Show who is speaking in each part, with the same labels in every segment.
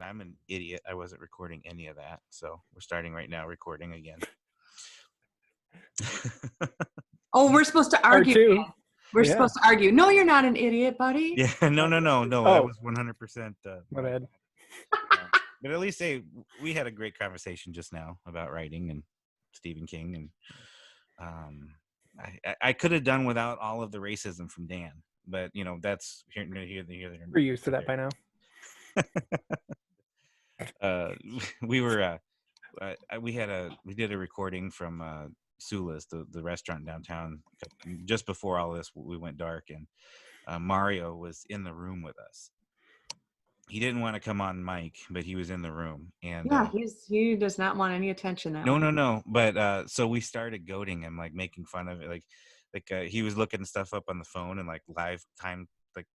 Speaker 1: I'm an idiot. I wasn't recording any of that. So we're starting right now, recording again.
Speaker 2: Oh, we're supposed to argue.
Speaker 3: Two.
Speaker 2: We're supposed to argue. No, you're not an idiot, buddy.
Speaker 1: Yeah, no.
Speaker 3: Oh.
Speaker 1: That was 100%.
Speaker 3: My bad.
Speaker 1: But at least we had a great conversation just now about writing and Stephen King, and I could have done without all of the racism from Dan, but that's here.
Speaker 3: We're used to that by now.
Speaker 1: We did a recording from Sula's, the restaurant downtown, just before all this we went dark, and Mario was in the room with us. He didn't want to come on mic, but he was in the room, and
Speaker 2: he does not want any attention.
Speaker 1: No. But so we started goading him, like making fun of it, like he was looking stuff up on the phone and like live time, like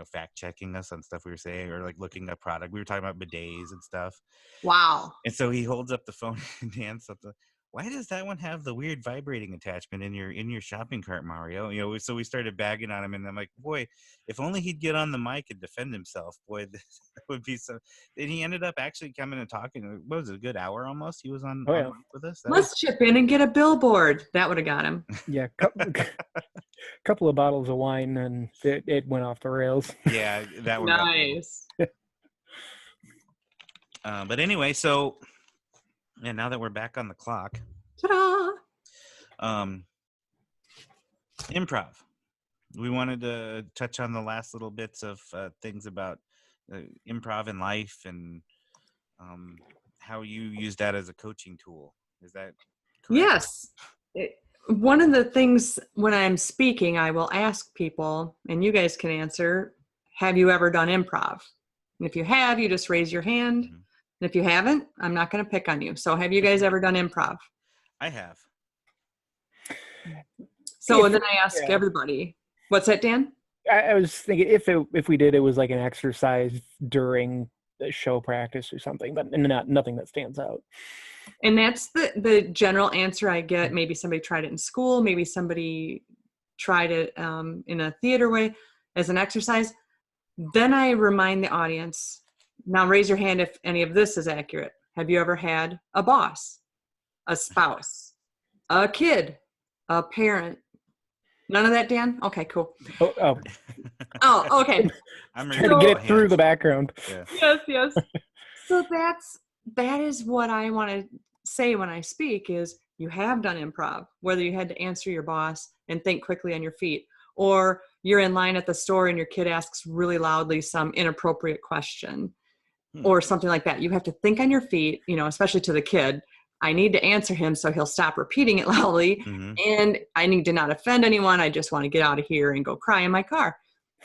Speaker 1: fact checking us on stuff we were saying, or like looking up product. We were talking about bidets and stuff.
Speaker 2: Wow.
Speaker 1: And so he holds up the phone and Dan something. Why does that one have the weird vibrating attachment in your shopping cart, Mario? So we started bagging on him, and I'm like, boy, if only he'd get on the mic and defend himself, boy, this would be so. And he ended up actually coming and talking. What was it, a good hour almost? He was on with us.
Speaker 2: Let's chip in and get a billboard. That would have got him.
Speaker 3: Yeah, couple of bottles of wine, and it went off the rails.
Speaker 1: Yeah, that one.
Speaker 2: Nice.
Speaker 1: But anyway, so. Yeah, now that we're back on the clock.
Speaker 2: Ta-da!
Speaker 1: Improv. We wanted to touch on the last little bits of things about improv in life, and how you use that as a coaching tool. Is that correct?
Speaker 2: Yes. One of the things when I'm speaking, I will ask people, and you guys can answer, have you ever done improv? And if you have, you just raise your hand. Mm-hmm. And if you haven't, I'm not going to pick on you. So have you guys ever done improv?
Speaker 1: I have.
Speaker 2: So then I ask everybody. What's that, Dan?
Speaker 3: I was thinking if we did, it was like an exercise during the show practice or something, but nothing that stands out.
Speaker 2: And that's the general answer I get. Maybe somebody tried it in school. Maybe somebody tried it in a theater way as an exercise. Then I remind the audience, now raise your hand if any of this is accurate. Have you ever had a boss, a spouse, a kid, a parent? None of that, Dan? Okay, cool. Oh, okay.
Speaker 3: I'm trying to get it through the background.
Speaker 1: Yeah.
Speaker 2: Yes. So that is what I want to say when I speak is you have done improv, whether you had to answer your boss and think quickly on your feet, or you're in line at the store and your kid asks really loudly some inappropriate question. Or something like that. You have to think on your feet, especially to the kid. I need to answer him so he'll stop repeating it loudly. Mm-hmm. And I need to not offend anyone. I just want to get out of here and go cry in my car.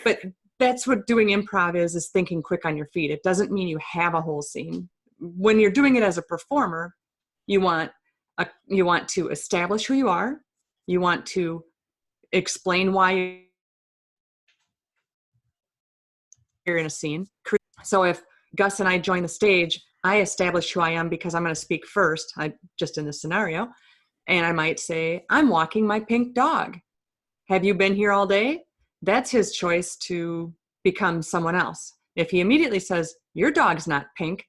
Speaker 2: But that's what doing improv is thinking quick on your feet. It doesn't mean you have a whole scene. When you're doing it as a performer, you want to establish who you are. You want to explain why you're in a scene. So if Gus and I join the stage, I establish who I am because I'm going to speak first, just in this scenario. And I might say, I'm walking my pink dog. Have you been here all day? That's his choice to become someone else. If he immediately says, your dog's not pink,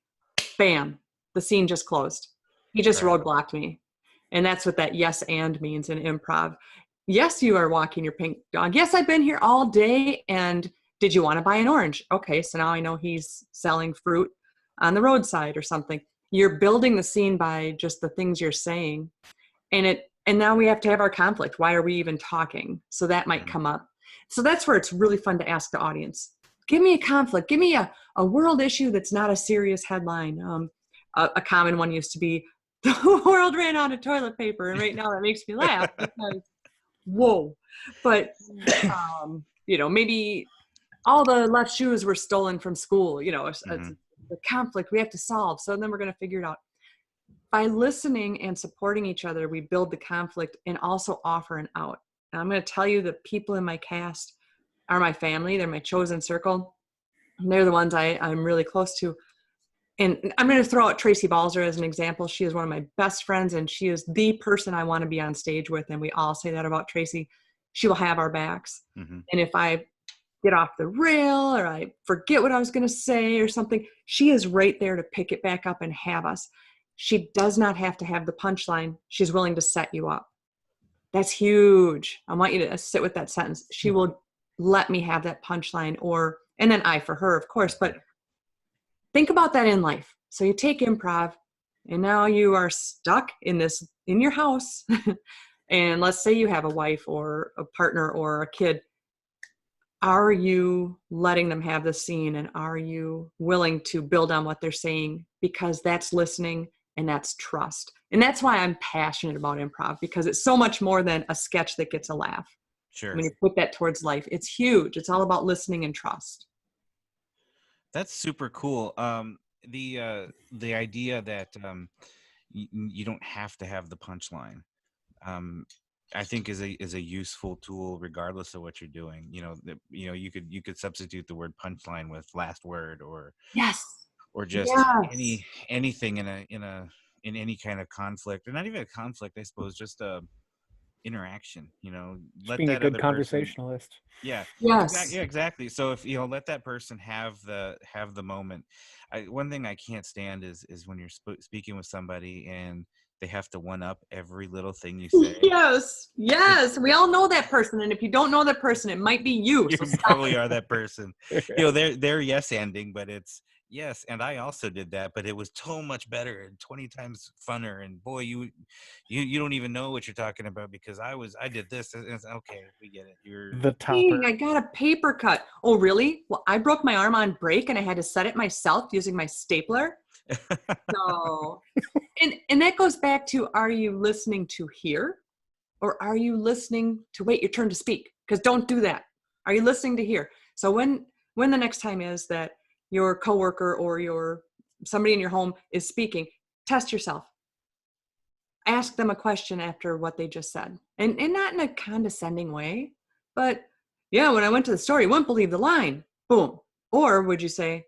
Speaker 2: bam, the scene just closed. He just roadblocked me. And that's what that yes and means in improv. Yes, you are walking your pink dog. Yes, I've been here all day, and did you want to buy an orange? Okay, so now I know he's selling fruit on the roadside or something. You're building the scene by just the things you're saying. And now we have to have our conflict. Why are we even talking? So that might come up. So that's where it's really fun to ask the audience. Give me a conflict. Give me a world issue that's not a serious headline. A common one used to be, the world ran out of toilet paper. And right now that makes me laugh because, whoa. But, maybe all the left shoes were stolen from school, the conflict we have to solve. So then we're going to figure it out. By listening and supporting each other, we build the conflict and also offer an out. And I'm going to tell you the people in my cast are my family. They're my chosen circle. And they're the ones I'm really close to. And I'm going to throw out Tracy Balzer as an example. She is one of my best friends, and she is the person I want to be on stage with. And we all say that about Tracy. She will have our backs. Mm-hmm. And if I get off the rail or I forget what I was going to say or something, she is right there to pick it back up and have us. She does not have to have the punchline. She's willing to set you up. That's huge. I want you to sit with that sentence. She will let me have that punchline, and then I for her, of course. But think about that in life. So you take improv and now you are stuck in your house. And let's say you have a wife or a partner or a kid. Are you letting them have the scene, and are you willing to build on what they're saying? Because that's listening and that's trust. And that's why I'm passionate about improv, because it's so much more than a sketch that gets a laugh.
Speaker 1: Sure.
Speaker 2: When you put that towards life, it's huge. It's all about listening and trust.
Speaker 1: That's super cool. The idea that you don't have to have the punchline, I think is a useful tool regardless of what you're doing. You could substitute the word punchline with last word or just anything in any kind of conflict, or not even a conflict, I suppose, just a interaction.
Speaker 3: Just being a good conversationalist.
Speaker 1: Yeah.
Speaker 2: Yes.
Speaker 1: Yeah, exactly. So if let that person have the moment. One thing I can't stand is when you're speaking with somebody and they have to one up every little thing you say.
Speaker 2: Yes. We all know that person, and if you don't know that person, it might be you.
Speaker 1: You probably are that person. They're yes ending, but it's yes, and I also did that, but it was so much better and 20 times funner. And boy, you don't even know what you're talking about because I did this. And it's, okay, we get it. You're
Speaker 3: the topper.
Speaker 2: I got a paper cut. Oh, really? Well, I broke my arm on break, and I had to set it myself using my stapler. So, and that goes back to, are you listening to hear, or are you listening to wait your turn to speak? Because don't do that. Are you listening to hear? So when the next time is that your coworker or somebody in your home is speaking, test yourself. Ask them a question after what they just said, and not in a condescending way, but yeah, when I went to the store, you wouldn't believe the line. Boom. Or would you say,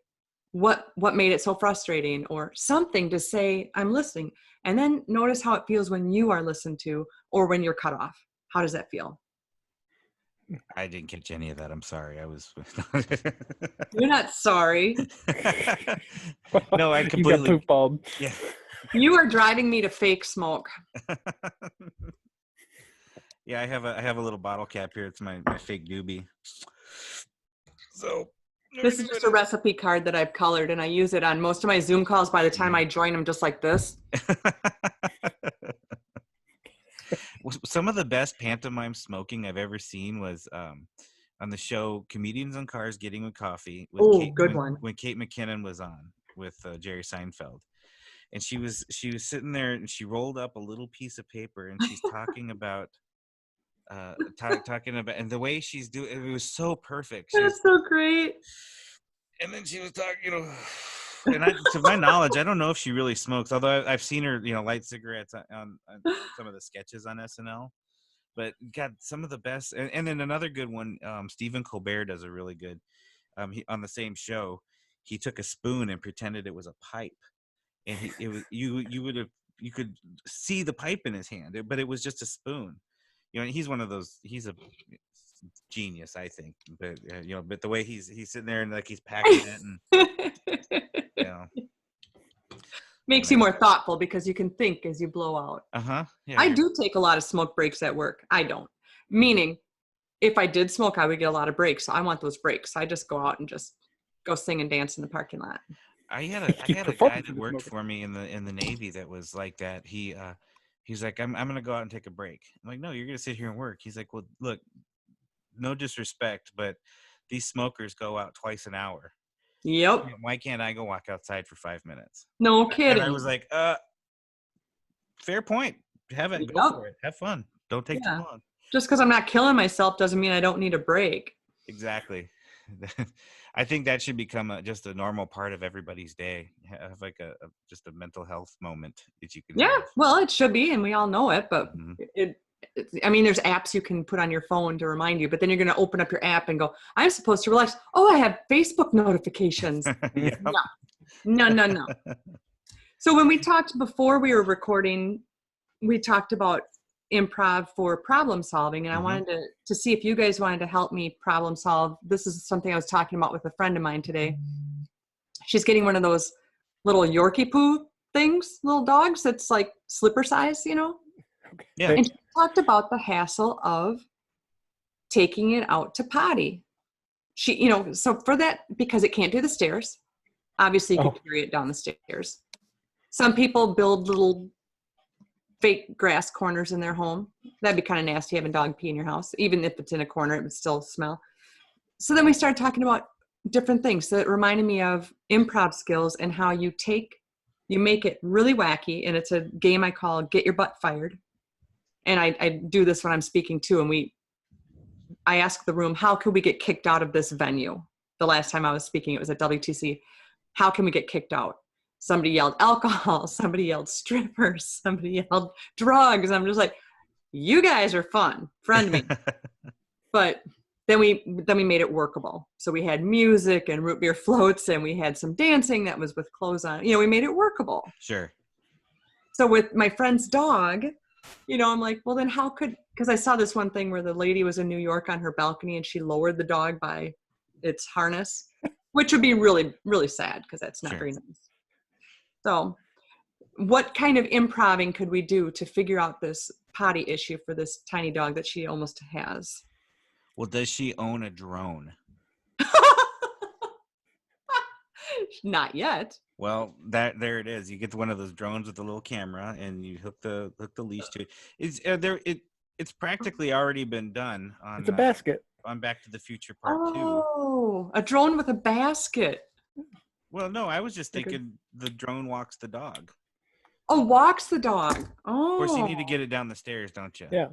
Speaker 2: what made it so frustrating, or something to say, I'm listening. And then notice how it feels when you are listened to or when you're cut off. How does that feel?
Speaker 1: I didn't catch any of that. I'm sorry. I was.
Speaker 2: You're not sorry.
Speaker 1: No, I completely.
Speaker 3: You got poop balled.
Speaker 1: Yeah.
Speaker 2: You are driving me to fake smoke.
Speaker 1: Yeah, I have a little bottle cap here. It's my fake doobie. So.
Speaker 2: This is just a recipe card that I've colored, and I use it on most of my Zoom calls. By the time I join them, just like this.
Speaker 1: Some of the best pantomime smoking I've ever seen was on the show Comedians in Cars Getting with Coffee. When Kate McKinnon was on with Jerry Seinfeld. And she was sitting there, and she rolled up a little piece of paper, and she's talking about and the way she's doing it was so perfect.
Speaker 2: That's so great.
Speaker 1: And then she was talking, and to my knowledge, I don't know if she really smokes, although I've seen her, light cigarettes on some of the sketches on SNL. But God, some of the best, and then another good one, Stephen Colbert does a really good. On the same show, he took a spoon and pretended it was a pipe, and you could see the pipe in his hand, but it was just a spoon. He's one of those. He's a genius, I think. But but the way he's sitting there and like he's packing it, and
Speaker 2: makes you more thoughtful because you can think as you blow out.
Speaker 1: Yeah,
Speaker 2: I do take a lot of smoke breaks at work. I don't. Meaning, if I did smoke, I would get a lot of breaks. So I want those breaks. I just go out and just go sing and dance in the parking lot.
Speaker 1: I had a guy that worked for me in the Navy that was like that. He's like, I'm gonna go out and take a break. I'm like, no, you're gonna sit here and work. He's like, well, look, no disrespect, but these smokers go out twice an hour.
Speaker 2: Yep.
Speaker 1: Why can't I go walk outside for 5 minutes?
Speaker 2: No kidding.
Speaker 1: And I was like, fair point. Have it. Go for it. Have fun. Don't take too long.
Speaker 2: Just because I'm not killing myself doesn't mean I don't need a break.
Speaker 1: Exactly. I think that should become just a normal part of everybody's day. Have like just a mental health moment that you can.
Speaker 2: Yeah, well, it should be, and we all know it. But I mean, there's apps you can put on your phone to remind you. But then you're going to open up your app and go, "I'm supposed to relax." Oh, I have Facebook notifications. No. So when we talked before we were recording, we talked about improv for problem solving, and I
Speaker 1: Mhm.
Speaker 2: wanted to see if you guys wanted to help me problem solve. This is something I was talking about with a friend of mine today. She's getting one of those little Yorkie poo things, little dogs that's like slipper size, you know?
Speaker 3: Okay.
Speaker 1: Yeah.
Speaker 2: And she talked about the hassle of taking it out to potty. She, you know, so for that, because it can't do the stairs, obviously you
Speaker 3: Oh.
Speaker 2: could carry it down the stairs. Some people build little fake grass corners in their home. That'd be kind of nasty having dog pee in your house. Even if it's in a corner, it would still smell. So then we started talking about different things. So it reminded me of improv skills and how you make it really wacky. And it's a game I call Get Your Butt Fired. And I do this when I'm speaking too. And I ask the room, how could we get kicked out of this venue? The last time I was speaking, it was at WTC. How can we get kicked out? Somebody yelled alcohol, somebody yelled strippers, somebody yelled drugs. I'm just like, you guys are fun, friend me. But then we made it workable. So we had music and root beer floats, and we had some dancing that was with clothes on. You know, we made it workable.
Speaker 1: Sure.
Speaker 2: So with my friend's dog, you know, I'm like, well, then because I saw this one thing where the lady was in New York on her balcony and she lowered the dog by its harness, which would be really, really sad because that's not
Speaker 1: Sure.
Speaker 2: very nice. So what kind of improving could we do to figure out this potty issue for this tiny dog that she almost has?
Speaker 1: Well, does she own a drone?
Speaker 2: Not yet.
Speaker 1: Well, there it is. You get one of those drones with a little camera, and you hook the leash to it. It's practically already been done on
Speaker 3: It's a basket.
Speaker 1: on Back to the Future Part 2.
Speaker 2: Oh, a drone with a basket.
Speaker 1: Well, no, I was just
Speaker 3: Okay.
Speaker 1: thinking the drone walks the dog.
Speaker 2: Oh, walks the dog. Oh.
Speaker 1: Of course, you need to get it down the stairs, don't you?
Speaker 3: Yeah.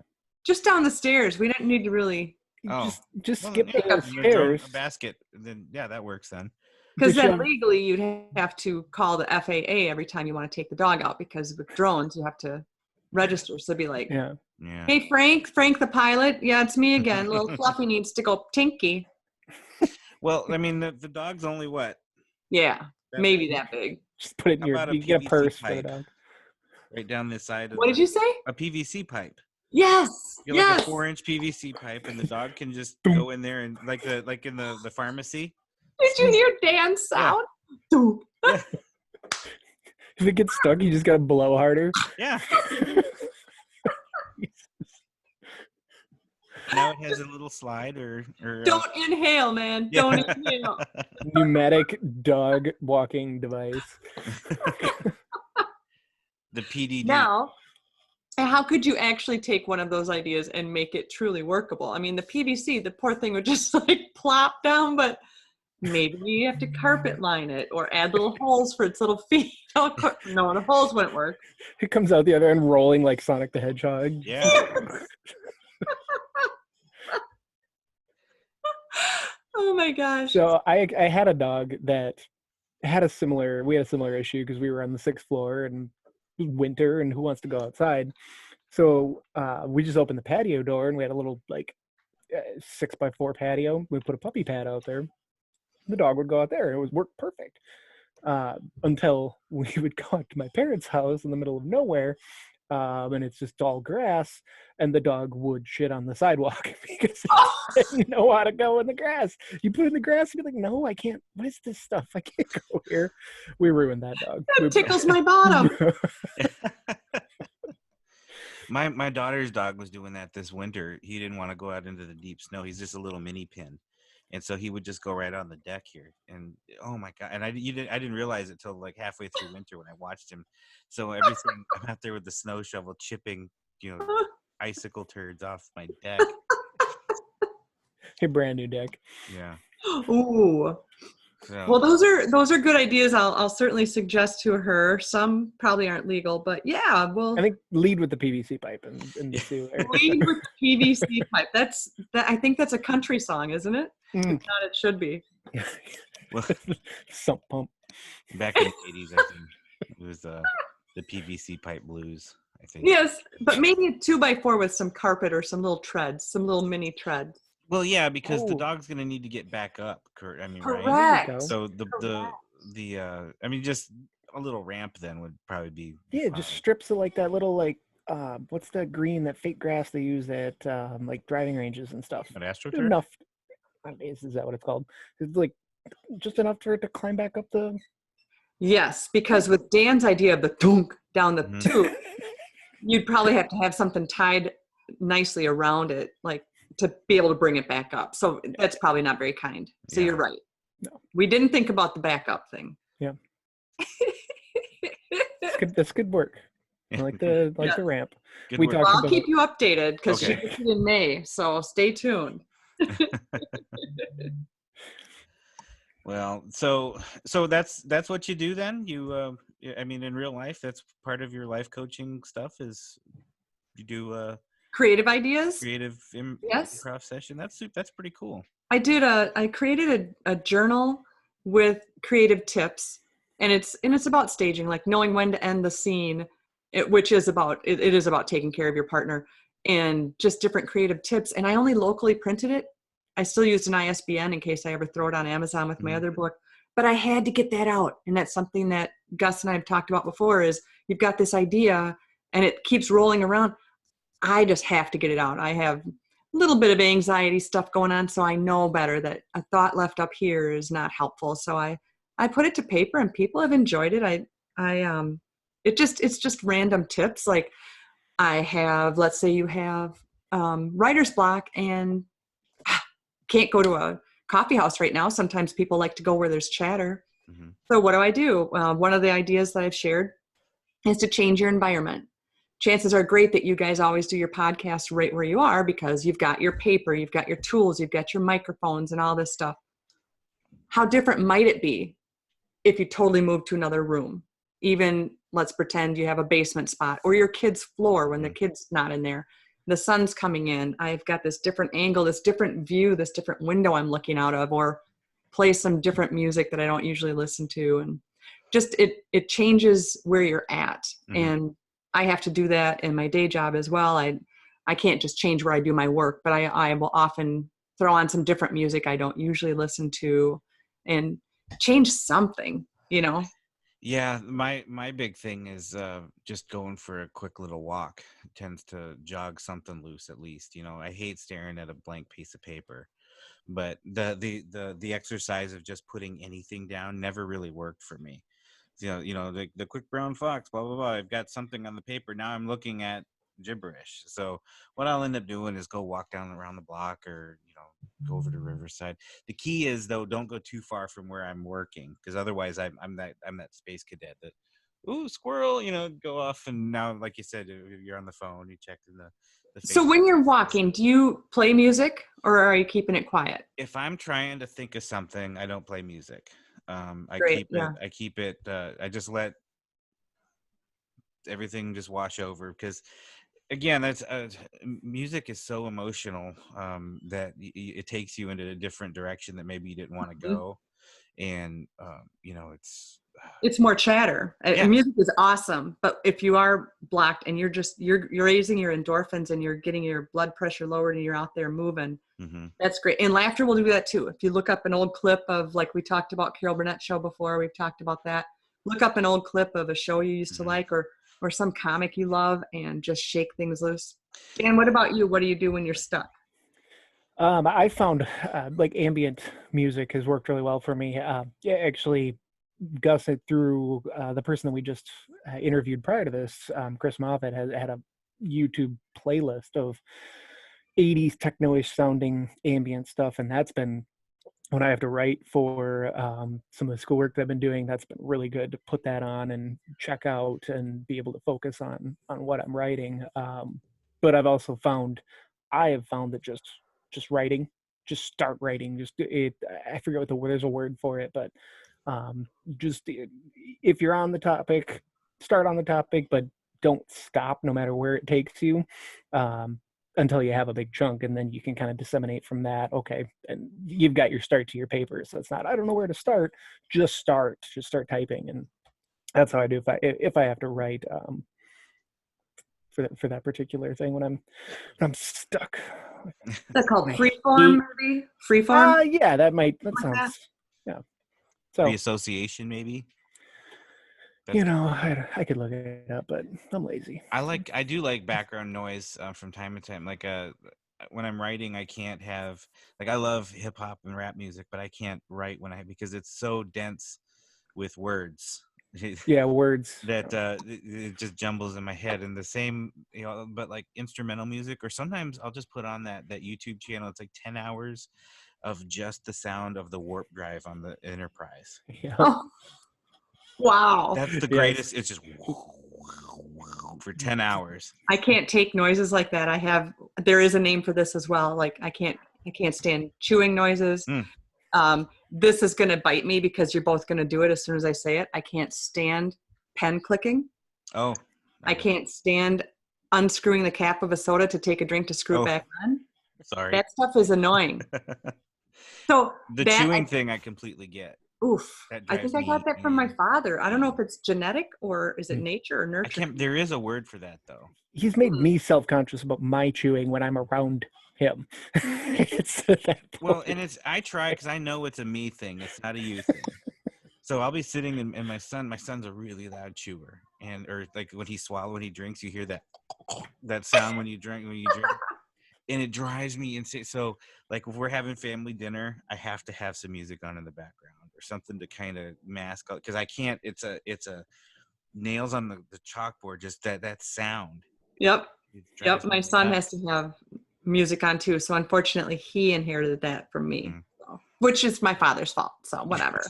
Speaker 2: Just down the stairs. We don't need to really.
Speaker 1: Oh.
Speaker 3: Just
Speaker 1: Well,
Speaker 3: skip
Speaker 1: yeah,
Speaker 3: the
Speaker 1: your drone,
Speaker 3: stairs.
Speaker 1: a basket. Then yeah, that works then.
Speaker 2: Because
Speaker 3: Just
Speaker 2: then
Speaker 3: shove-
Speaker 2: legally you'd have to call the FAA every time you want to take the dog out, because with drones you have to register. So it'd be like,
Speaker 3: Yeah.
Speaker 1: Yeah.
Speaker 2: hey, Frank the pilot. Yeah, it's me again. Little Fluffy needs to go tinky.
Speaker 1: Well, I mean, the dog's only what?
Speaker 2: Yeah,
Speaker 1: That
Speaker 2: maybe
Speaker 1: big?
Speaker 2: that big.
Speaker 3: Just put it in
Speaker 1: How
Speaker 3: your.
Speaker 1: about a
Speaker 3: You get a
Speaker 1: PVC
Speaker 3: purse for the
Speaker 1: pipe?
Speaker 3: dog.
Speaker 1: Right down the side of
Speaker 2: What did you say?
Speaker 1: a PVC pipe.
Speaker 2: Yes.
Speaker 1: You're like
Speaker 2: Yes.
Speaker 1: a 4-inch PVC pipe, and the dog can just
Speaker 3: Boom.
Speaker 1: go in there and like in the pharmacy.
Speaker 2: Did you hear Dan's sound? Doop.
Speaker 1: Yeah.
Speaker 3: If it gets stuck, you just gotta blow harder.
Speaker 1: Yeah. Now it has a little slide or
Speaker 2: Don't inhale, man.
Speaker 1: Yeah.
Speaker 2: Don't inhale.
Speaker 3: Pneumatic dog walking device.
Speaker 1: the PDD.
Speaker 2: Now, how could you actually take one of those ideas and make it truly workable? I mean, the PVC, the poor thing would just like plop down, but maybe you have to carpet line it or add little holes for its little feet. No, the holes wouldn't work.
Speaker 3: It comes out the other end rolling like Sonic the Hedgehog.
Speaker 1: Yeah.
Speaker 2: Oh my gosh.
Speaker 3: So I had a dog that had a similar issue because we were on the 6th floor and it was winter and who wants to go outside? So we just opened the patio door and we had a little like 6x4 patio. We put a puppy pad out there. The dog would go out there and it was worked perfect until we would go out to my parents' house in the middle of nowhere. And it's just all grass, and the dog would shit on the sidewalk because it didn't know how to go in the grass. You put it in the grass, and you're like, no, I can't. What is this stuff? I can't go here. We ruined that dog.
Speaker 2: That tickles my bottom.
Speaker 1: My daughter's dog was doing that this winter. He didn't want to go out into the deep snow. He's just a little mini pin. And so he would just go right on the deck here. And oh my God. And I didn't realize it till like halfway through winter when I watched him. So everything, I'm out there with the snow shovel chipping, icicle turds off my deck.
Speaker 3: A brand new deck.
Speaker 1: Yeah.
Speaker 2: Ooh.
Speaker 1: So,
Speaker 2: Well, those are good ideas. I'll certainly suggest to her. Some probably aren't legal, but yeah, we'll
Speaker 3: I think lead with the PVC pipe and see where.
Speaker 2: lead with PVC pipe. I think that's a country song, isn't it? If not, it should be.
Speaker 1: well,
Speaker 3: Sump pump.
Speaker 1: back in the 80s, I think it was the PVC pipe blues, I think.
Speaker 2: Yes, but maybe a 2x4 with some carpet or some little treads, some little mini treads.
Speaker 1: Well, yeah, because the
Speaker 3: Oh.
Speaker 1: dog's going to need to get back up. I mean,
Speaker 2: Correct.
Speaker 1: right?
Speaker 3: There you go.
Speaker 1: So
Speaker 2: Correct.
Speaker 1: I mean, just a little ramp then would probably be
Speaker 3: Yeah,
Speaker 1: fine.
Speaker 3: just strips of like that little like what's the green, that fake grass they use at like driving ranges and stuff.
Speaker 1: An AstroTurf?
Speaker 3: Enough. Is that what it's called? It's like just enough for it to climb back up the.
Speaker 2: Yes, because with Dan's idea of the thunk down the
Speaker 1: Mhm.
Speaker 2: tube, you'd probably have to have something tied nicely around it, like to be able to bring it back up. So that's probably not very kind. So
Speaker 1: Yeah.
Speaker 2: you're right.
Speaker 3: No.
Speaker 2: We didn't think about the backup thing.
Speaker 3: Yeah. That's good work. I like the
Speaker 2: Yeah.
Speaker 3: the ramp.
Speaker 1: Good
Speaker 3: We
Speaker 1: work.
Speaker 3: talked
Speaker 2: Well, I'll
Speaker 3: about
Speaker 2: keep you updated because
Speaker 1: Okay.
Speaker 2: she's in May. So stay tuned.
Speaker 1: Well, so that's what you do then? You I mean, in real life, that's part of your life coaching stuff is you do
Speaker 2: Creative ideas.
Speaker 1: creative
Speaker 2: Yes.
Speaker 1: improv session. That's pretty cool.
Speaker 2: I created a journal with creative tips, and it's about staging, like knowing when to end the scene, which is about it is about taking care of your partner, and just different creative tips. And I only locally printed it. I still used an ISBN in case I ever throw it on Amazon with my
Speaker 1: Mhm.
Speaker 2: other book. But I had to get that out, and that's something that Gus and I have talked about before. Is you've got this idea, and it keeps rolling around. I just have to get it out. I have a little bit of anxiety stuff going on, so I know better that a thought left up here is not helpful. So I put it to paper, and people have enjoyed it. It's just random tips. Like I have, let's say you have writer's block and can't go to a coffee house right now. Sometimes people like to go where there's chatter.
Speaker 1: Mhm.
Speaker 2: So what do? One of the ideas that I've shared is to change your environment. Chances are great that you guys always do your podcast right where you are because you've got your paper, you've got your tools, you've got your microphones and all this stuff. How different might it be if you totally moved to another room? Even let's pretend you have a basement spot or your kid's floor when the kid's not in there. The sun's coming in. I've got this different angle, this different view, this different window I'm looking out of, or play some different music that I don't usually listen to. And just it changes where you're at.
Speaker 1: Mhm.
Speaker 2: And I have to do that in my day job as well. I can't just change where I do my work, but I will often throw on some different music I don't usually listen to and change something, you know?
Speaker 1: Yeah, my big thing is just going for a quick little walk. It tends to jog something loose at least. You know, I hate staring at a blank piece of paper, but the exercise of just putting anything down never really worked for me. The quick brown fox, blah blah blah. I've got something on the paper. Now I'm looking at gibberish. So what I'll end up doing is go walk down around the block or go over to Riverside. The key is though, don't go too far from where I'm working because otherwise I'm that space cadet that ooh squirrel, go off and now like you said, if you're on the phone, you check in the
Speaker 2: So
Speaker 1: Facebook
Speaker 2: when you're
Speaker 1: messages.
Speaker 2: walking, do you play music or are you keeping it quiet?
Speaker 1: If I'm trying to think of something, I don't play music. I
Speaker 2: Great.
Speaker 1: keep
Speaker 2: Yeah.
Speaker 1: it I just let everything just wash over because again that's music is so emotional that it takes you into a different direction that maybe you didn't want to go and
Speaker 2: It's more chatter.
Speaker 1: yeah.
Speaker 2: Music is awesome, but if you are blocked and you're raising your endorphins and you're getting your blood pressure lowered and you're out there moving,
Speaker 1: Mm-hmm.
Speaker 2: that's great. And laughter will do that too. If you look up an old clip of, like we talked about Carol Burnett's show before, we've talked about that. Look up an old clip of a show you used to like or some comic you love and just shake things loose. Dan, what about you? What do you do when you're stuck?
Speaker 3: I found like ambient music has worked really well for me. Yeah, actually, Gus, through the person that we just interviewed prior to this, Chris Moffat, has had a YouTube playlist of 80s techno-ish sounding ambient stuff, and that's been when I have to write for some of the schoolwork that I've been doing. That's been really good to put that on and check out and be able to focus on what I'm writing. But I've also found that just writing, just start writing. I forget what there's a word for it, but if you're on the topic, start on the topic, but don't stop no matter where it takes you. Until you have a big chunk, and then you can kind of disseminate from that. Okay, and you've got your start to your paper, so it's not I don't know where to start. Just start typing, and that's how I do if I have to write for that particular thing when I'm stuck.
Speaker 2: That's called
Speaker 3: My
Speaker 2: freeform, maybe freeform.
Speaker 3: Yeah, that
Speaker 2: Like
Speaker 3: sounds
Speaker 2: that?
Speaker 3: yeah. So
Speaker 1: The association maybe.
Speaker 3: You know, I could look it up, but I'm lazy.
Speaker 1: I do like background noise from time to time. Like when I'm writing, I can't have like I love hip hop and rap music, but I can't write because it's so dense with words.
Speaker 3: Yeah, words.
Speaker 1: That it just jumbles in my head. And the same, but like instrumental music, or sometimes I'll just put on that YouTube channel. It's like 10 hours of just the sound of the warp drive on the Enterprise.
Speaker 3: Yeah.
Speaker 2: Oh, wow.
Speaker 1: That's the greatest. It's just for 10 hours.
Speaker 2: I can't take noises like that. There is a name for this as well. Like I can't stand chewing noises. This is going to bite me because you're both going to do it as soon as I say it. I can't stand pen clicking.
Speaker 1: Oh,
Speaker 2: I can't stand unscrewing the cap of a soda to take a drink to screw it back on.
Speaker 1: Sorry.
Speaker 2: That stuff is annoying. So
Speaker 1: the chewing thing I completely get.
Speaker 2: Oof. I think I got that from my father. I don't know if it's genetic or is it nature or nurture.
Speaker 1: There is a word for that though.
Speaker 3: He's made me self-conscious about my chewing when I'm around him. It's that
Speaker 1: well, and I try because I know it's a me thing. It's not a you thing. So I'll be sitting and my son's a really loud chewer, or like when he drinks, you hear that sound when you drink, and it drives me insane. So like if we're having family dinner, I have to have some music on in the background or something to kind of mask out, because I can't. It's a nails on the chalkboard. Just that sound.
Speaker 2: Yep. My son has to have music on too. So unfortunately, he inherited that from me, which is my father's fault. So whatever.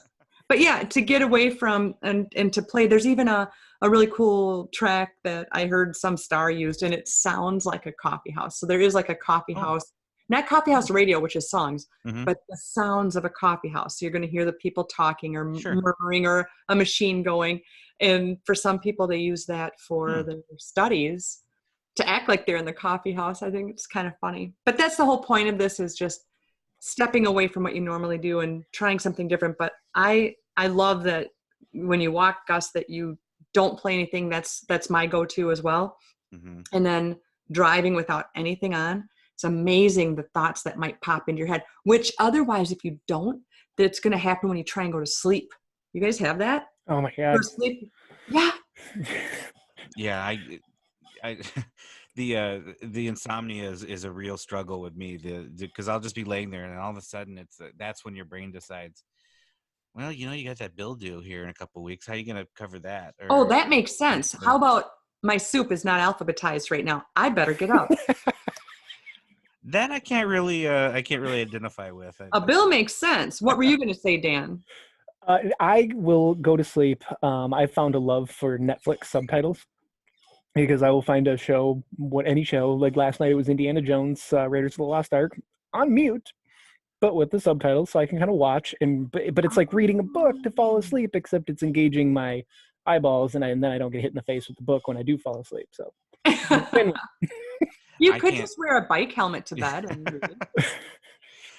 Speaker 2: But yeah, to get away from and to play, there's even a really cool track that I heard some star used, and it sounds like a coffee house. So there is like a coffee house, not coffee house radio, which is songs, but the sounds of a coffee house. So you're going to hear the people talking or murmuring or a machine going. And for some people, they use that for their studies to act like they're in the coffee house. I think it's kind of funny. But that's the whole point of this, is just stepping away from what you normally do and trying something different. But I love that when you walk, Gus, that you don't play anything. That's my go-to as well. And then driving without anything on, it's amazing the thoughts that might pop into your head, which otherwise, if you don't, that's going to happen when you try and go to sleep. You guys have that?
Speaker 3: Oh my God.
Speaker 2: Go to sleep? Yeah.
Speaker 1: Yeah, the insomnia is a real struggle with me, because I'll just be laying there and all of a sudden that's when your brain decides, well, you got that bill due here in a couple of weeks. How are you going to cover that?
Speaker 2: Oh, that makes sense. How about my soup is not alphabetized right now? I better get up.
Speaker 1: That I can't really identify with.
Speaker 2: A bill makes sense. What were you going to say, Dan?
Speaker 3: I will go to sleep. I found a love for Netflix subtitles, because I will find a show, any show, like last night it was Indiana Jones, Raiders of the Lost Ark, on mute, but with the subtitles, so I can kind of watch. But it's like reading a book to fall asleep, except it's engaging my eyeballs, and then I don't get hit in the face with the book when I do fall asleep. So
Speaker 2: you could just wear a bike helmet to bed.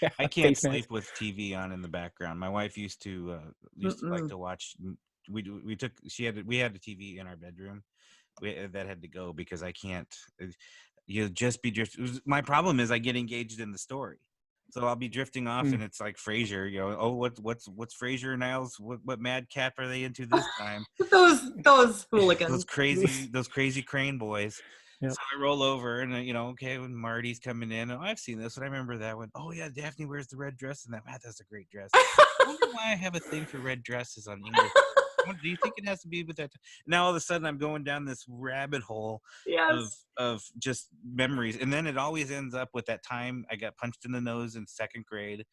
Speaker 3: Yeah,
Speaker 1: I can't sleep with TV on in the background. My wife used to like to watch. We had a TV in our bedroom. That had to go because I can't. My problem is I get engaged in the story, so I'll be drifting off, and it's like Frasier. What's Frasier and Niles? What madcap are they into this time?
Speaker 2: those hooligans,
Speaker 1: those crazy crane boys. Yep. So I roll over and okay, when Marty's coming in, I've seen this, and I remember that one. Oh yeah, Daphne wears the red dress, and that's a great dress. I wonder why I have a thing for red dresses on English. Do you think it has to be with that? Now all of a sudden I'm going down this rabbit hole of just memories, and then it always ends up with that time I got punched in the nose in second grade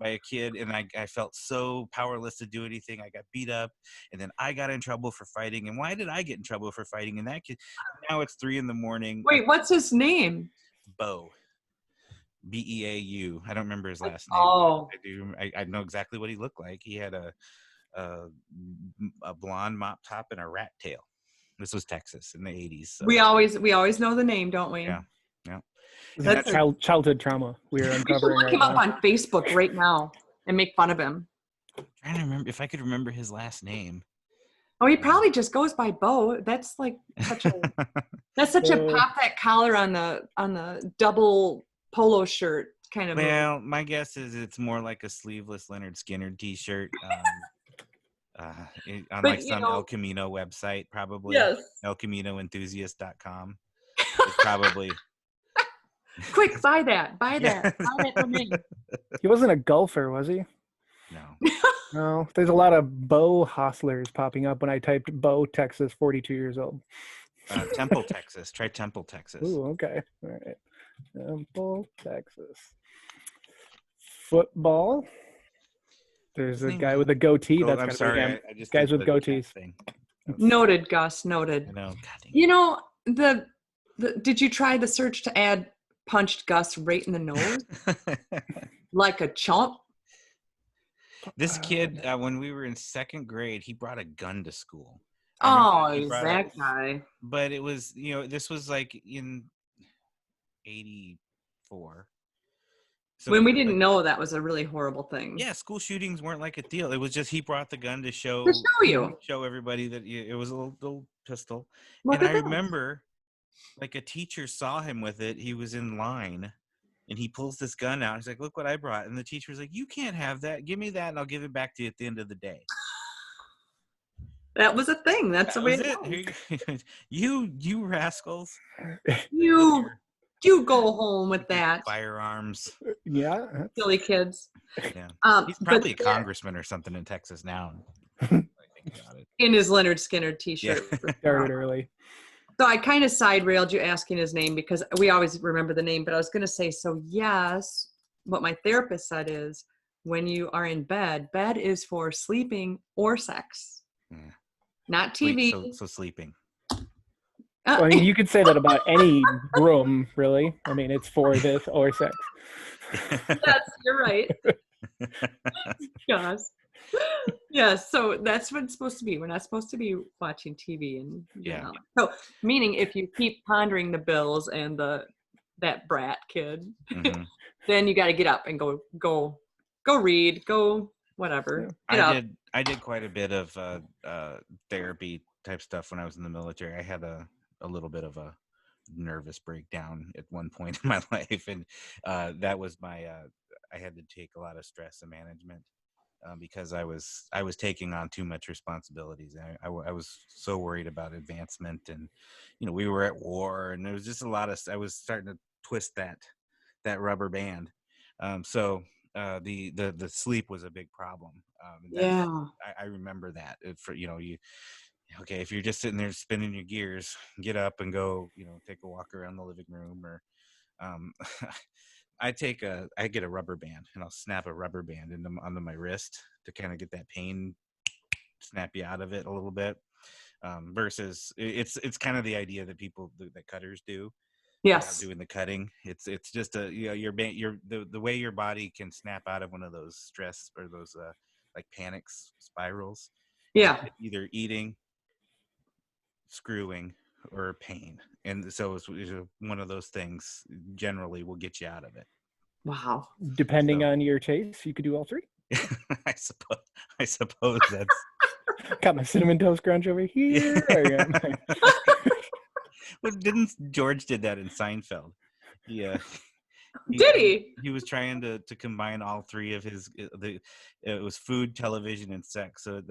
Speaker 1: by a kid, and I felt so powerless to do anything. I got beat up, and then I got in trouble for fighting. And why did I get in trouble for fighting? And that kid, now it's 3 a.m.
Speaker 2: Wait, what's his name?
Speaker 1: Beau. Beau. I don't remember his last name.
Speaker 2: Oh,
Speaker 1: I know exactly what he looked like. He had a blonde mop top and a rat tail. This was Texas in the 80s. So.
Speaker 2: We always know the name, don't we?
Speaker 1: Yeah.
Speaker 3: That's childhood trauma we're uncovering.
Speaker 2: Look him up on Facebook right now and make fun of him.
Speaker 1: I'm trying to remember if I could remember his last name.
Speaker 2: Oh, he probably just goes by Beau. That's like such a pop that collar on the double polo shirt kind of.
Speaker 1: Well, my guess is it's more like a sleeveless Leonard Skinner t-shirt. On
Speaker 2: But
Speaker 1: like some El Camino website, probably
Speaker 2: yes.
Speaker 1: elcaminoenthusiast.com. It's probably
Speaker 2: Quick, buy that. Buy
Speaker 1: Yeah.
Speaker 2: that. Buy that domain.
Speaker 3: He wasn't a golfer, was he?
Speaker 1: No.
Speaker 3: No. There's a lot of Bo hostlers popping up when I typed Bo, Texas, 42 years old.
Speaker 1: Temple, Texas. Try Temple, Texas.
Speaker 3: Ooh, okay. All right. Temple, Texas. Football. There's a guy with a goatee. That's
Speaker 1: I'm
Speaker 3: gotta
Speaker 1: sorry.
Speaker 3: be him.
Speaker 1: I just
Speaker 3: Guys
Speaker 1: did
Speaker 3: with
Speaker 1: the
Speaker 3: goatees.
Speaker 1: thing.
Speaker 2: Noted, Gus. Noted.
Speaker 1: I know. God dang
Speaker 2: You know, the did you try the search to add punched Gus right in the nose
Speaker 1: it.
Speaker 2: like a chump?
Speaker 1: This kid, when we were in second grade, he brought a gun to school.
Speaker 2: Oh, he's that guy.
Speaker 1: But it was, this was like in 84. So
Speaker 2: When we didn't know that was a really horrible thing.
Speaker 1: Yeah, school shootings weren't like a deal. It was just he brought the gun to show
Speaker 2: you.
Speaker 1: show everybody that it was a little pistol.
Speaker 2: Look
Speaker 1: and
Speaker 2: at
Speaker 1: I
Speaker 2: that.
Speaker 1: remember, like, a teacher saw him with it. He was in line, and he pulls this gun out. He's like, "Look what I brought!" And the teacher was like, "You can't have that. Give me that, and I'll give it back to you at the end of the day."
Speaker 2: That was a thing. That's the way
Speaker 1: it was. You rascals.
Speaker 2: You go home with that.
Speaker 1: Firearms.
Speaker 3: Yeah.
Speaker 2: Silly kids.
Speaker 1: Yeah. He's probably a congressman or something in Texas now. I think about it.
Speaker 2: In his Leonard Skinner t-shirt.
Speaker 1: Yeah.
Speaker 3: Started early.
Speaker 2: So I kind of side railed you asking his name because we always remember the name, but I was going to say, so yes, what my therapist said is when you are in bed is for sleeping or sex. Yeah. Not TV.
Speaker 1: So sleeping.
Speaker 3: Well, I mean, you could say that about any room, really. I mean, it's for this or sex.
Speaker 2: Yes, you're right. Gosh. Yes, so that's what it's supposed to be. We're not supposed to be watching TV and So, meaning if you keep pondering the bills and that brat kid, then you got to get up and go read, go whatever.
Speaker 1: I did quite a bit of therapy type stuff when I was in the military. I had a little bit of a nervous breakdown at one point in my life, and that was my I had to take a lot of stress and management because I was taking on too much responsibilities. I was so worried about advancement, and we were at war, and there was just a lot of. I was starting to twist that rubber band. So the sleep was a big problem. I remember that for okay, if you're just sitting there spinning your gears, get up and go, take a walk around the living room, or I get a rubber band and I'll snap a rubber band onto my wrist to kind of get that pain, snap you out of it a little bit. Versus it's kind of the idea that that cutters do.
Speaker 2: Yes.
Speaker 1: Doing the cutting. It's just the way your body can snap out of one of those stress or those like panic spirals.
Speaker 2: Yeah.
Speaker 1: Either eating, screwing, or pain, and so it's one of those things generally will get you out of it.
Speaker 2: Wow.
Speaker 3: Depending on your taste, you could do all three.
Speaker 1: I suppose that's
Speaker 3: got my cinnamon toast crunch over here.
Speaker 1: Well, didn't George did that in Seinfeld?
Speaker 2: Did he?
Speaker 1: He was trying to combine all three of his. It was food, television, and sex. So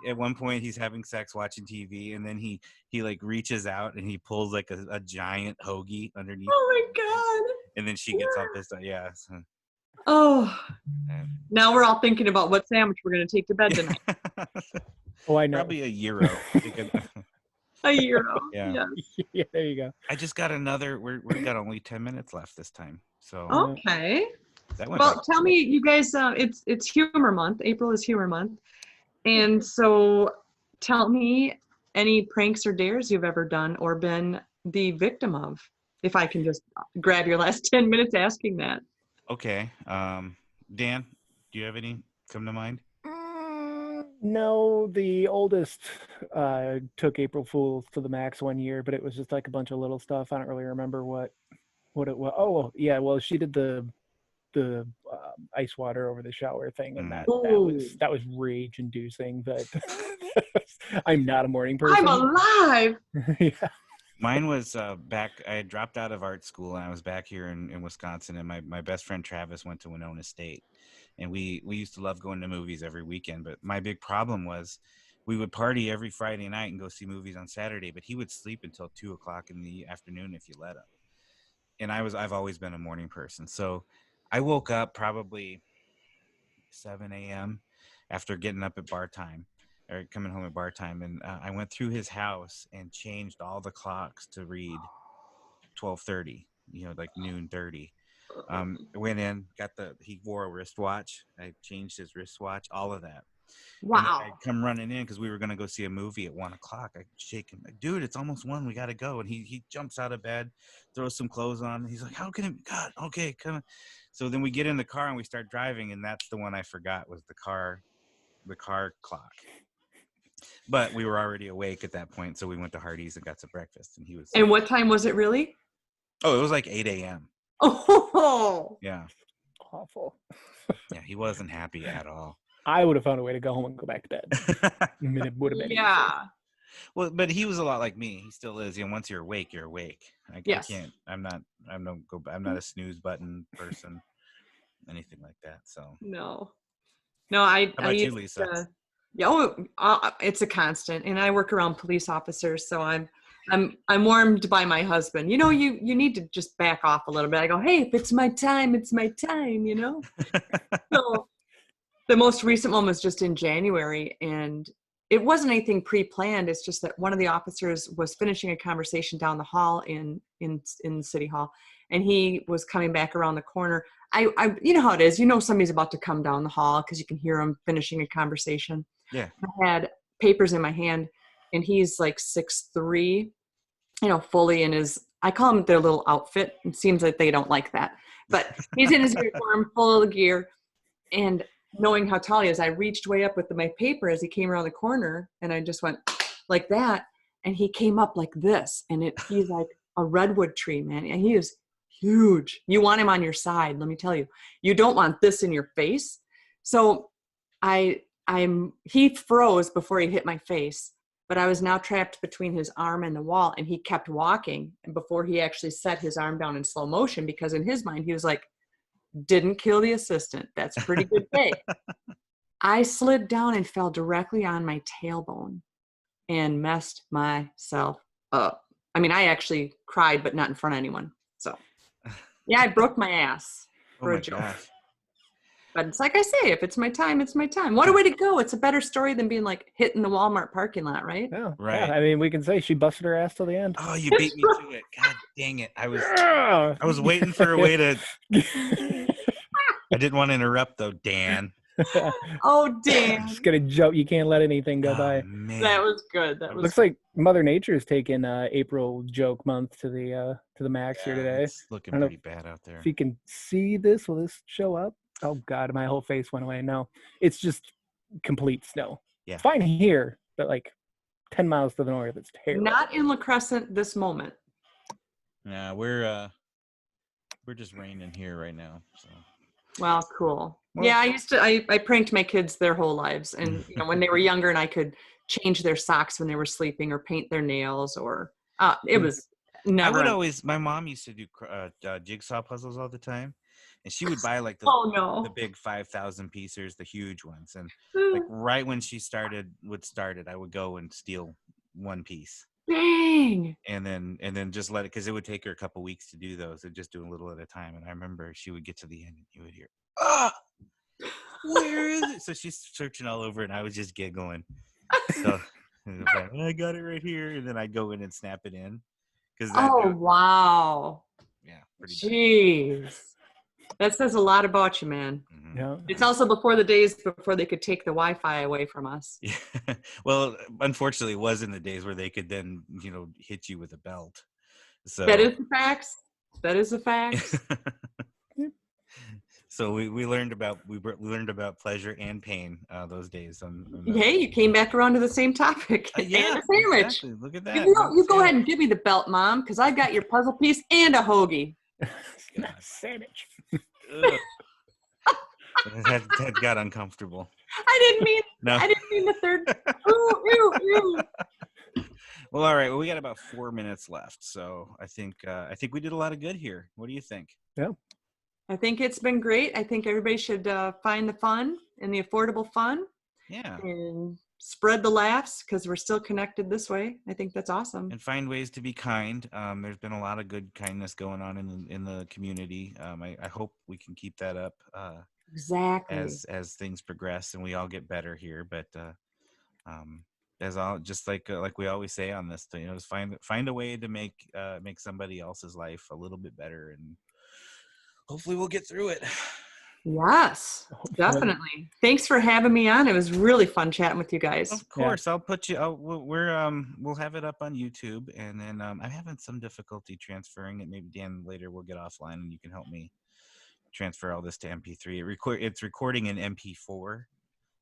Speaker 1: at one point he's having sex watching TV, and then he like reaches out and he pulls like a giant hoagie underneath.
Speaker 2: Oh my god!
Speaker 1: And then she gets all pissed off. Yeah. So.
Speaker 2: Oh. Now we're all thinking about what sandwich we're going to take to bed tonight.
Speaker 3: Oh, I know.
Speaker 1: Probably a gyro.
Speaker 2: A gyro.
Speaker 1: Yeah.
Speaker 3: Yeah, there you go.
Speaker 1: I just got another. We've got only 10 minutes left this time. So
Speaker 2: okay. Well, tell me, you guys. It's Humor Month. April is Humor Month, and so tell me any pranks or dares you've ever done or been the victim of. If I can just grab your last 10 minutes asking that.
Speaker 1: Okay. Dan, do you have any come to mind?
Speaker 3: No, the oldest took April Fools to the max one year, but it was just like a bunch of little stuff. I don't really remember what it was. Oh, yeah. Well, she did the ice water over the shower thing, and that was rage inducing. But I'm not a morning person.
Speaker 2: I'm alive.
Speaker 3: Yeah.
Speaker 1: Mine was back. I had dropped out of art school, and I was back here in Wisconsin. And my best friend Travis went to Winona State, and we used to love going to movies every weekend. But my big problem was we would party every Friday night and go see movies on Saturday, but he would sleep until 2 o'clock in the afternoon if you let him. And I've always been a morning person, so I woke up probably 7 a.m. after getting up at bar time or coming home at bar time, and I went through his house and changed all the clocks to read 12:30, like noon 30. Went in, he wore a wristwatch. I changed his wristwatch, all of that. And then I
Speaker 2: Wow.
Speaker 1: come running in because we were going to go see a movie at 1 o'clock. I shake him, like, dude, it's almost 1. We got to go. And he jumps out of bed, throws some clothes on. And he's like, how can it, God, okay, come on. So then we get in the car and we start driving. And that's the one I forgot was the car clock. But we were already awake at that point. So we went to Hardee's and got some breakfast. And he was.
Speaker 2: And what time was it really?
Speaker 1: Oh, it was like 8 a.m.
Speaker 2: Oh,
Speaker 1: Yeah.
Speaker 3: Awful.
Speaker 1: Yeah, he wasn't happy at all.
Speaker 3: I would have found a way to go home and go back to bed. I mean, it would have been
Speaker 2: yeah.
Speaker 1: Well, but he was a lot like me. He still is. Once you're awake, you're awake.
Speaker 2: Yes.
Speaker 1: I can't. I'm not a snooze button person, anything like that. So.
Speaker 2: No. I
Speaker 1: How about you,
Speaker 2: used
Speaker 1: Lisa?
Speaker 2: to, it's a constant, and I work around police officers, so I'm warmed by my husband. You need to just back off a little bit. I go, hey, if it's my time, it's my time. So the most recent one was just in January, and it wasn't anything pre-planned. It's just that one of the officers was finishing a conversation down the hall in City Hall, and he was coming back around the corner. I you know how it is. Somebody's about to come down the hall because you can hear him finishing a conversation.
Speaker 1: Yeah.
Speaker 2: I had papers in my hand, and he's like 6'3", fully in his, I call him their little outfit. It seems like they don't like that, but he's in his uniform, full of gear, and knowing how tall he is, I reached way up with my paper as he came around the corner, and I just went like that, and he came up like this, and he's like a redwood tree, man, and he is huge. You want him on your side, let me tell you. You don't want this in your face. So he froze before he hit my face, but I was now trapped between his arm and the wall, and he kept walking, and before he actually set his arm down in slow motion, because in his mind he was like, didn't kill the assistant. That's a pretty good pay. I slid down and fell directly on my tailbone and messed myself up. I mean, I actually cried, but not in front of anyone. So, yeah, I broke my ass for a joke.
Speaker 1: Gosh.
Speaker 2: But it's like I say, if it's my time, it's my time. What a way to go. It's a better story than being like hit in the Walmart parking lot, right?
Speaker 3: Yeah,
Speaker 1: Right.
Speaker 3: Yeah, I mean, we can say she busted her ass till the end.
Speaker 1: Oh, you beat me to it. God dang it. I was waiting for a way to. I didn't want to interrupt though, Dan.
Speaker 2: Oh, damn.
Speaker 3: Just gonna jump. You can't let anything go by.
Speaker 1: Man.
Speaker 2: That was good. That was
Speaker 3: Looks like Mother Nature's taking April joke month to the max here today.
Speaker 1: It's looking
Speaker 3: I don't know
Speaker 1: pretty bad out there.
Speaker 3: If you can see this, will this show up? Oh God, my whole face went away. No, it's just complete snow.
Speaker 1: Yeah.
Speaker 3: It's fine here, but like 10 miles to the north, it's terrible.
Speaker 2: not in La Crescent this moment.
Speaker 1: Yeah, we're just raining here right now. So.
Speaker 2: Well, cool.
Speaker 1: Well-
Speaker 2: Yeah, I pranked my kids their whole lives. And when they were younger and I could change their socks when they were sleeping or paint their nails or it was never.
Speaker 1: My mom used to do jigsaw puzzles all the time. And she would buy like
Speaker 2: the
Speaker 1: big 5,000 piecers, the huge ones. And like right when she would start it, I would go and steal one piece.
Speaker 2: Dang.
Speaker 1: And then just let it, because it would take her a couple weeks to do those. And just do a little at a time. And I remember she would get to the end and you would hear, where is it? So she's searching all over and I was just giggling. So like, I got it right here. And then I'd go in and snap it in.
Speaker 2: Wow.
Speaker 1: Yeah. Pretty
Speaker 2: Jeez. That says a lot about you, man.
Speaker 1: Mm-hmm.
Speaker 3: Yeah.
Speaker 2: It's also before the days before they could take the Wi-Fi away from us.
Speaker 1: Yeah. Well, unfortunately, it was in the days where they could then, hit you with a belt. So
Speaker 2: That is the facts. That is the facts.
Speaker 1: So we learned about pleasure and pain those days.
Speaker 2: Hey, you came back around to the same topic.
Speaker 1: Yeah,
Speaker 2: and a sandwich.
Speaker 1: exactly. Look at that.
Speaker 2: You go ahead and give me the belt, Mom, because I've got your puzzle piece and a hoagie.
Speaker 3: Sandwich.
Speaker 1: That got uncomfortable.
Speaker 2: I
Speaker 1: No.
Speaker 2: didn't mean the third. Ooh.
Speaker 1: Well, all right. Well, we got about 4 minutes left, so I think we did a lot of good here. What do you think?
Speaker 3: Yeah.
Speaker 2: I think it's been great. I think everybody should find the fun and the affordable fun
Speaker 1: Yeah.
Speaker 2: and spread the laughs because we're still connected this way. I think that's awesome.
Speaker 1: And find ways to be kind. There's been a lot of good kindness going on in the community. I hope we can keep that up
Speaker 2: Exactly.
Speaker 1: as things progress and we all get better here. But as all just like we always say on this thing, just find a way to make somebody else's life a little bit better, and hopefully we'll get through it.
Speaker 2: Yes, definitely. Thanks for having me on. It was really fun chatting with you guys.
Speaker 1: Of course, I'll put you. We'll have it up on YouTube, and then I'm having some difficulty transferring it. Maybe Dan later will get offline, and you can help me transfer all this to MP3. It's recording in MP4,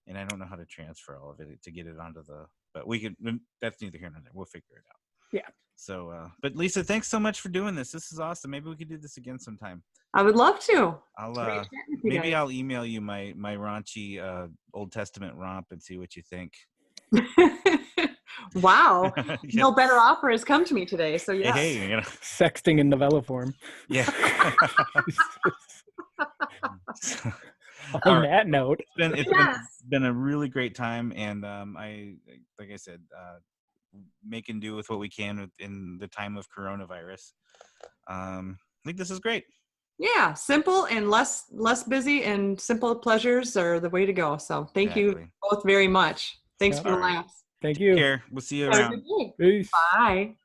Speaker 1: and I don't know how to transfer all of it to get it onto the. But we could. That's neither here nor there. We'll figure it out.
Speaker 3: Yeah.
Speaker 1: So, but Lisa, thanks so much for doing this. This is awesome. Maybe we could do this again sometime.
Speaker 2: I would love to.
Speaker 1: Maybe I'll email you my raunchy Old Testament romp and see what you think.
Speaker 2: Wow.
Speaker 1: Yeah.
Speaker 2: No better offer has come to me today. So yes.
Speaker 1: Hey,
Speaker 3: Sexting in novella form.
Speaker 1: Yeah.
Speaker 3: On that note,
Speaker 1: it's been a really great time, and like I said, making do with what we can in the time of coronavirus. I think this is great.
Speaker 2: Yeah, simple and less busy, and simple pleasures are the way to go. So thank you both very much. Thanks for the laughs.
Speaker 3: Thank you.
Speaker 1: Take care. We'll see you around.
Speaker 3: Peace.
Speaker 2: Bye.